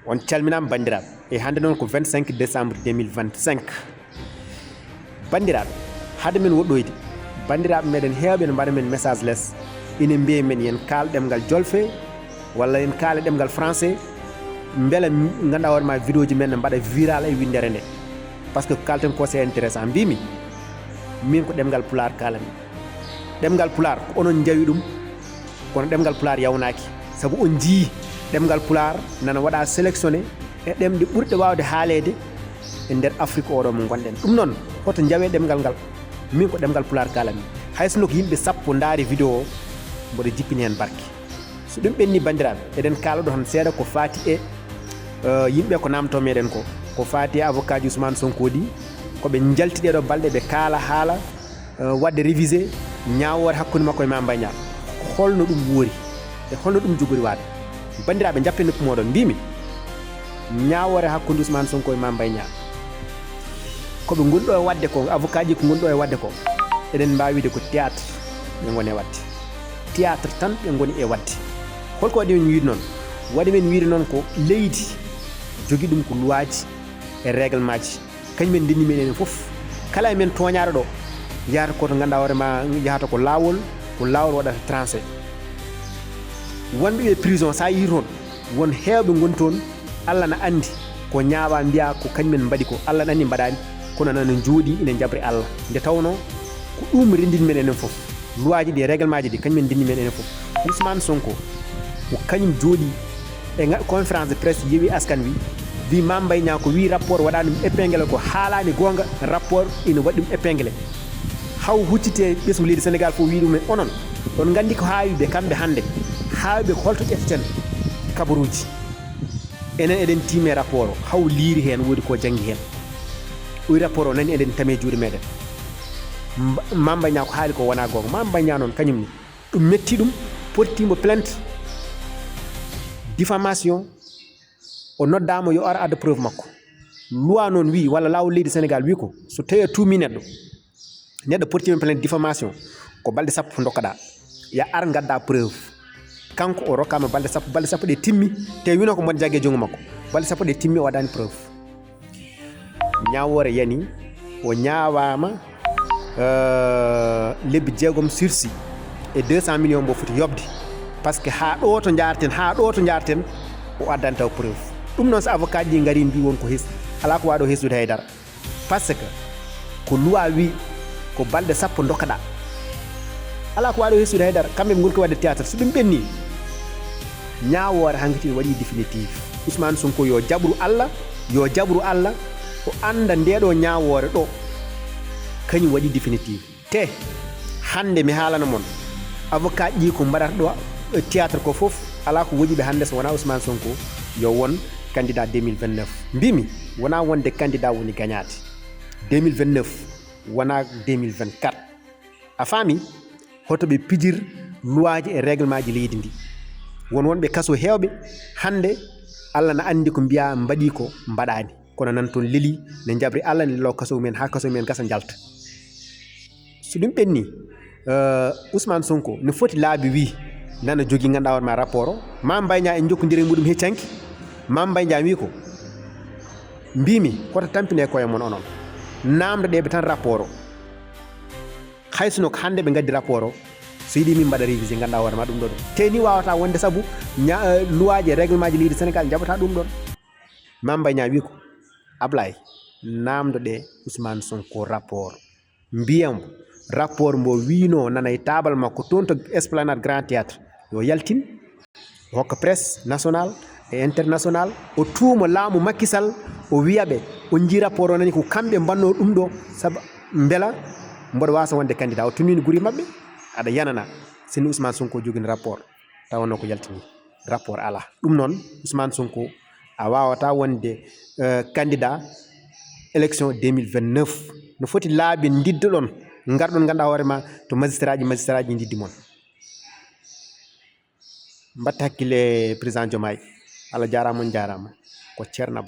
on calminama bandiraɓe e hande noon ko 25 décembre 2025 bandiraɓe hade men woɗɗoyde bandiraɓe meɗen heewɓe ne mbaɗa men message less ina mbiya men yen kaal ɗemgal jolfe walla en kaala ɗemgal français beele ganduɗa hoore ma vidéo ji men ne mbaɗa viral e windere nde par ce que kalten ko c'est intéressant mbimi min ko ɗemgal pular kalami ɗemgal pular ko onon jawi ɗum kono ɗemgal pular yawnaki saabu on jii ɗemgal pular nana waɗa sélectionné e ɗemɗe ɓurɗe wawde haalede e nder Afrique oɗo mo gonɗen ɗum noon hoto jawe ɗemgal ngal min ko ɗemgal pular kalami haysono ko yimɓe sappo daari vidéo o mboɗo jippini hen barke so ɗum ɓenni bandiraɓe eɗen kaala ɗo tan seeɗa ko fati e yimɓe ko namto meɗen ko fati e avocat ji Ousmane Sonko ɗi koɓe jalti ɗeɗo balɗe ɓe kaala haala wadde révisé ñawore hakkude makko e Mame Mbaye Niang holno ɗum woori e holno ɗum jogori waade bandiraɓe jappe noppi moɗon mbimi ñawore hakkude Ousmane Sonko e Mame Mbaye Niang koɓe gonɗo e wadde ko avocat ji ko gonɗo e wadde ko eɗen mbawi wide ko théâtre ɓe goni e wadde théâtre tan ɓe goni e wadde holko waɗi men wiide noon waɗi men wiide noon ko leydi jogui ɗum ko loi ji e règlement ji kañumen ndenni men enen foof kala men toñaɗo ɗo yahata koto ganduɗa hoorema yahata ko lawol waɗata tranché wonɓe ɓe prison sa yi toon won heewɓe goni toon Allah na andi ko ñaawa mbiya ko kañumen mbaɗi ko Allah na andi mbaɗani kono nana jooɗi ina jabri Allah nde tawno ko ɗum rendini men enen foof loi ji ɗi e règlement ji ɗi kañumen ndenni men enen foof Ousmane Sonko ko kañum jooɗi e conférence de presse yeewi askan wi Mame Mbaye Niang ko wi rapport waɗani ɗum épinglé ko haalani gonga rapport ina waɗi ɗum épinglé haw huccite ɓesgu leydi Sénégal fof wi ɗumen onon on gandi ko haawiɓe kamɓe hannde haawiɓe holto ƴetteten kabaruji enen eɗen tiime rapport o haw liiri hen woodi ko janggi hen oyi rapport o nani eɗen tame juuɗe meɗen Mame Mbaye Niang ko haali ko wona gonga Mame Mbaye Niang noon kañumni ɗum metti ɗum portimo plainte diffamation o noddama yo ara adda preuve makko loi noon wi walla lawol leydi Sénégal wi ko so tawi a tuumi neɗɗo portima plainte diffamation ko balɗe sappo dokkaɗa ya ar gadda preuve kanko o rokkama balɗe sappo ɗe timmi te wino ko mbaɗa jaggue junggo makko balɗe sappo ɗe timmi o waɗani preuve ñawore yani o ñawama lebbi jeegom sursis e 200 millions mbo foti yobde par ce que ha ɗo to jarten o addani taw preuve ɗum noon so avocat ji gari mbi won ko ala ko waɗo hesdude haydara par ce que ko loi wi ko balɗe sappo dokkaɗa ala ko waɗo hesdude haydara kamɓe ɓe goni ko wadde théâtre so ɗum ɓenni ñawore hankkati waɗi définitive Ousmane Sonko yo jabru Allah o anda ndeɗo ñawore ɗo kañum waɗi définitive te hande mi haalana mon avocat ji ko mbaɗata ɗo théâtre ko foof ala ko woɗiɓe hande so wona Ousmane Sonko yo won candidat 2029 mbimi wona wonde candidat woni gagnade 2029 wona 2024 a faami hotoɓe pijir loi ji e règlement ji leydi ndi won wonɓe kaso hewɓe hande Allah na andi ko mbiya mbaɗi ko mbaɗani kono nan toon leeli ne jabri Allah ne law kaso mumen ha kaso mumen gasa jalta so ɗum ɓenni Ousmane Sonko ne foti laabi wi nana jogui ganduɗa hoore ma rapport o Mame Mbaye Niang en jokkodiri e muɗum heccanki Mame Mbaye Niang wi ko mbimi koto tampine koye mon onon namdo ɗeɓe tan rapport o haysono ko hande ɓe gaddi rapport o so yiiɗi min mbaɗa révisé ganduɗa hoore ma ɗum ɗo te ni wawata wonde saabu loi ji e règlement ji leydi Sénégal jaɓata ɗum ɗon Mame Mbaye Niang wi ko Ablaye namdo ɗe Ousmane Sonko rapport mbiyamo rapport mbo wino nana e tabal makko toon to Esplanade Grand Théâtre yo yaltin o hokka presse national e international o tuuma laamu Macky Sall o wiyaɓe o jii rapport o nani ko kamɓe mbanno ɗum ɗo saabu beela mboɗo wasa wonde candidat o timmini guuri mabɓe aɗa yanana sinno Ousmane Sonko jogini rapport tawanno ko yaltini rapport ala ɗum noon Ousmane Sonko a wawata wonde candidat élection 2029 no foti laabi diddo ɗon garɗon ganduɗa hoorema to magistrat ji diddi moon mbatta hakkille président Diomaye Allah jarama on jarama ko ceerno Ablaye